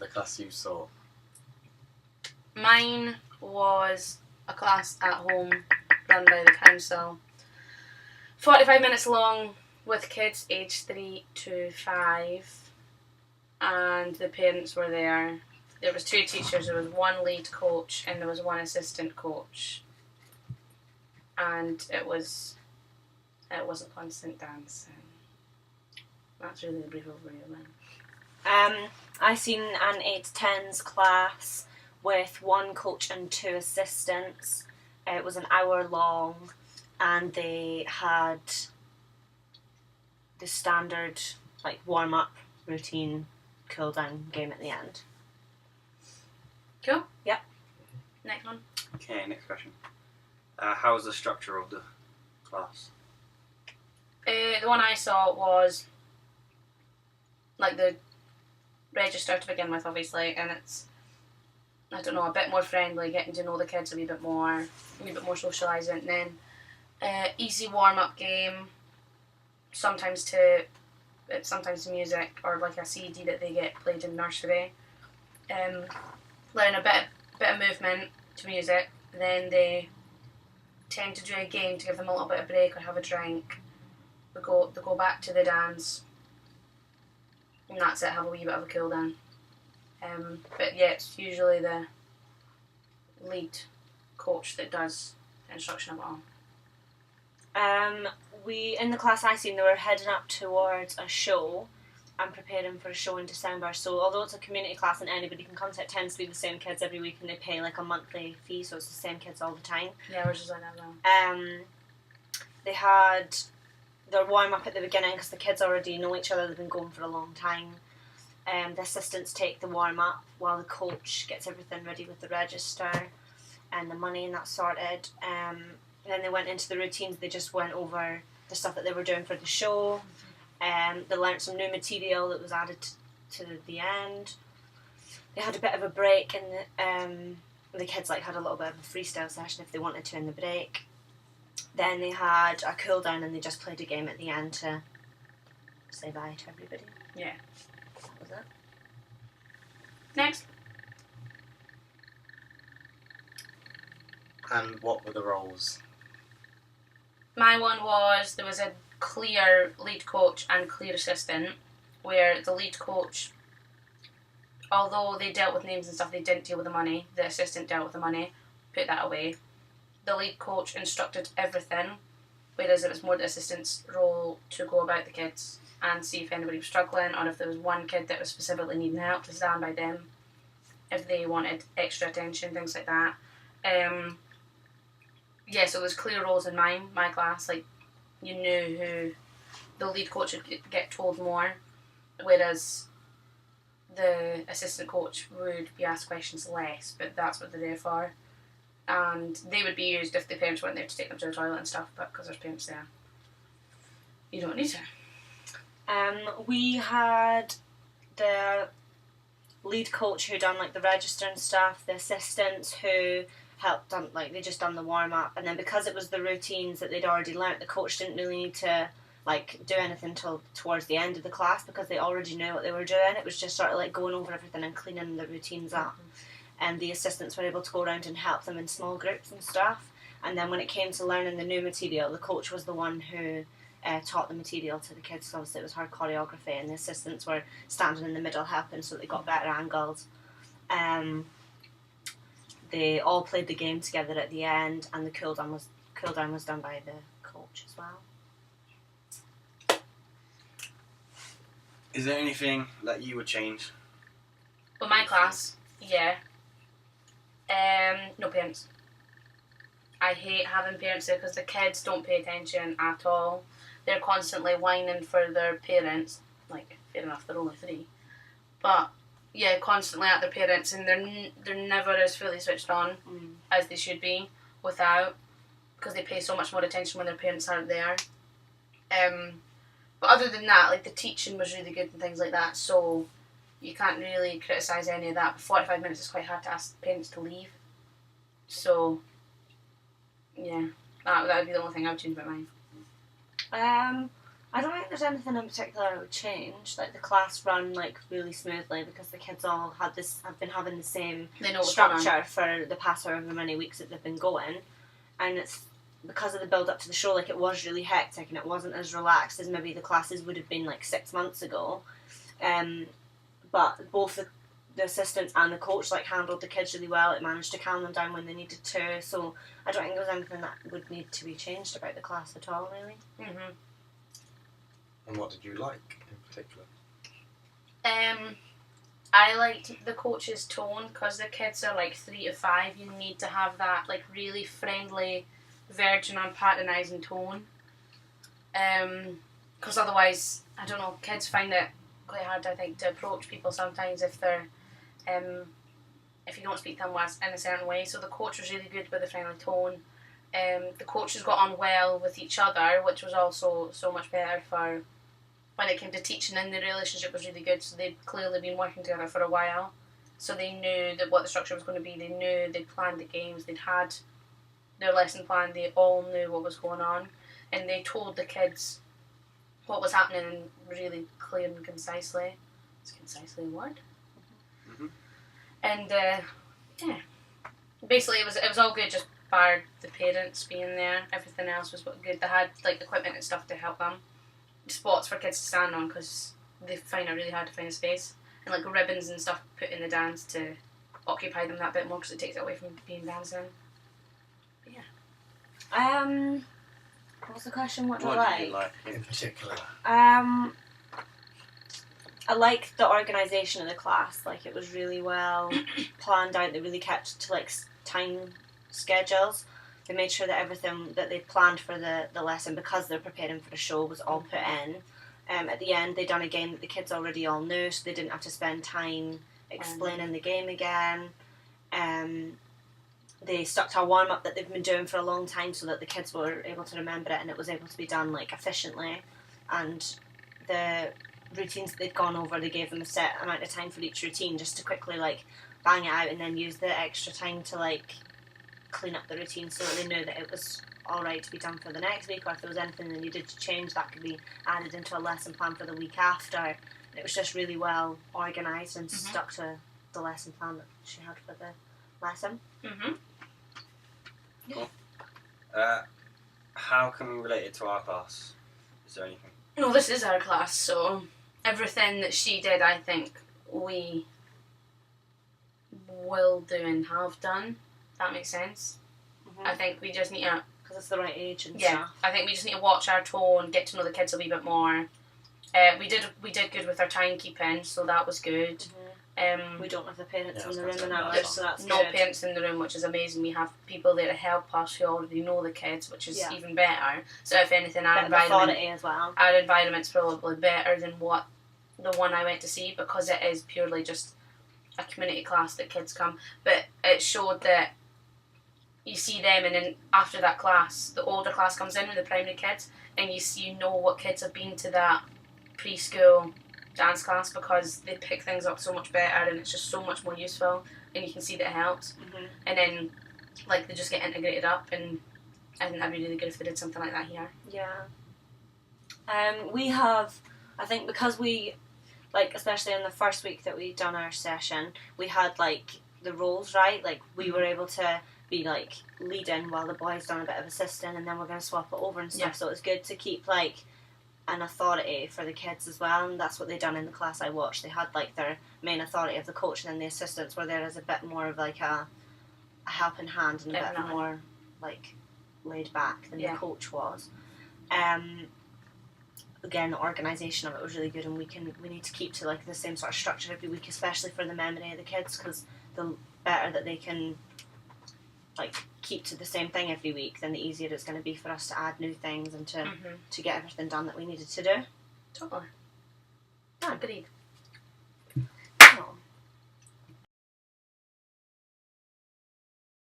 the class you saw? Mine was a class at home run by the council. 45 minutes long with kids aged 3 to 5, and the parents were there. There was 2 teachers, there was 1 lead coach and there was 1 assistant coach. And it wasn't constant dancing. That's really a brief overview of mine. I seen an 8 to 10s class with 1 coach and 2 assistants. It was an hour long, and they had the standard warm up routine, cool down game at the end. Cool. Yep. Next one. Okay, next question. How was the structure of the class? The one I saw was the register to begin with, obviously, and it's, I don't know, a bit more friendly, getting to know the kids a wee bit more socialising, and then easy warm-up game, sometimes to music or a CD that they get played in nursery. Learn a bit of movement to music, then they tend to do a game to give them a little bit of break or have a drink. They go back to the dance, and that's it, have a wee bit of a cool down. But yeah, it's usually the lead coach that does the instruction of it all. In the class I seen, they were heading up towards a show and preparing for a show in December. So although it's a community class and anybody can come, it tends to be the same kids every week, and they pay a monthly fee, so it's the same kids all the time. Yeah, we're just like that now. They had their warm up at the beginning because the kids already know each other. They've been going for a long time. The assistants take the warm up while the coach gets everything ready with the register and the money and that sorted. Then they went into the routines. They just went over the stuff that they were doing for the show. They learnt some new material that was added to the end. They had a bit of a break, and the kids had a little bit of a freestyle session if they wanted to in the break. Then they had a cool down, and they just played a game at the end to say bye to everybody. Yeah. That was it. Next. And what were the roles? My one was, there was a clear lead coach and clear assistant, where the lead coach, although they dealt with names and stuff, they didn't deal with the money. The assistant dealt with the money, put that away. The lead coach instructed everything, whereas it was more the assistant's role to go about the kids and see if anybody was struggling, or if there was one kid that was specifically needing help, to stand by them if they wanted extra attention, things like that. So there's clear roles in my class. You knew who the lead coach would get told more, whereas the assistant coach would be asked questions less, but that's what they're there for. And they would be used if the parents weren't there to take them to the toilet and stuff, but because there's parents there, you don't need to. We had the lead coach who done the register and stuff, the assistants who helped done they just done the warm up, and then because it was the routines that they'd already learnt, the coach didn't really need to do anything till towards the end of the class because they already knew what they were doing. It was just sort of going over everything and cleaning the routines up, and the assistants were able to go around and help them in small groups and stuff. And then when it came to learning the new material, the coach was the one who taught the material to the kids. So obviously it was her choreography, and the assistants were standing in the middle helping, so they got better angles. They all played the game together at the end, and the cool down was done by the coach as well. Is there anything that you would change? Well, my class, yeah. No parents. I hate having parents there because the kids don't pay attention at all. They're constantly whining for their parents. Fair enough, they're only 3. But yeah, constantly at their parents, and they're never as fully switched on as they should be without, because they pay so much more attention when their parents aren't there. But other than that, the teaching was really good and things like that, so you can't really criticise any of that. But 45 minutes is quite hard to ask parents to leave. So yeah, that would be the only thing I would change about mine. I don't think there's anything in particular I would change. Like the class run like really smoothly because the kids all have been having the same They know what's going on. structure for the past however many weeks that they've been going, and it's because of the build up to the show. Like it was really hectic and it wasn't as relaxed as maybe the classes would have been like 6 months ago. But both the assistants and the coach like handled the kids really well. It managed to calm them down when they needed to. So I don't think there was anything that would need to be changed about the class at all, really. Mhm. And what did you like in particular? I liked the coach's tone because the kids are like 3 to 5. You need to have that like really friendly, verging on patronising tone. Because otherwise, I don't know, kids find it quite hard, I think, to approach people sometimes if they're if you don't speak to them in a certain way. So the coach was really good with the friendly tone. The coaches got on well with each other, which was also so much better for when it came to teaching, and the relationship was really good. So they'd clearly been working together for a while. So they knew that what the structure was going to be. They knew they'd planned the games. They'd had their lesson plan. They all knew what was going on, and they told the kids what was happening really clear and concisely. Is concisely a word? Mhm. And yeah, basically it was all good. Just bar the parents being there. Everything else was good. They had like equipment and stuff to help them. Spots for kids to stand on because they find it really hard to find a space, and like ribbons and stuff put in the dance to occupy them that bit more because it takes it away from being dancing. But yeah. What was the question? What do What I did you like? In particular? I like the organisation of the class. Like it was really well planned out. They really kept to like time schedules. They made sure that everything that they planned for the lesson, because they're preparing for the show, was all put in. At the end, they done a game that the kids already all knew, so they didn't have to spend time explaining the game again. They stuck to a warm up that they've been doing for a long time, so that the kids were able to remember it and it was able to be done like efficiently. And the routines that they'd gone over, they gave them a set amount of time for each routine, just to quickly like bang it out and then use the extra time to like clean up the routine so that they knew that it was alright to be done for the next week, or if there was anything they needed to change, that could be added into a lesson plan for the week after. It was just really well organised and stuck to the lesson plan that she had for the lesson. How can we relate it to our class? Is there anything? No, this is our class, so everything that she did, I think we will do and have done. That makes sense. I think we just need to... Because it's the right age and Yeah, stuff. I think we just need to watch our tone, get to know the kids a wee bit more. We did good with our timekeeping, so that was good. We don't have the parents Yeah, in the I was room gonna and say ours, that. so that's No good. parents in the room, which is amazing. We have people there to help us who already know the kids, which is even better. So if anything, Bit of authority as well. our environment's probably better than what the one I went to see, because it is purely just a community class that kids come. But it showed that you see them, and then after that class, the older class comes in with the primary kids, and you know what kids have been to that preschool dance class, because they pick things up so much better and it's just so much more useful, and you can see that it helps. And then like they just get integrated up, and I think that'd be really good if they did something like that here. Yeah. We have, I think, because we, like, especially in the first week that we done our session, we had like the roles right. Like we were able to be like leading while the boys done a bit of assisting, and then we're going to swap it over and stuff. Yeah. So it's good to keep like an authority for the kids as well, and that's what they done in the class I watched. They had like their main authority of the coach, and then the assistants were there as a bit more of like a helping hand and a bit Definitely. more like laid back than Yeah. the coach was. Again, the organisation of it was really good, and we need to keep to like the same sort of structure every week, especially for the memory of the kids, because the better that they can like keep to the same thing every week, then the easier it's going to be for us to add new things and to get everything done that we needed to do. Totally. Done. Agreed.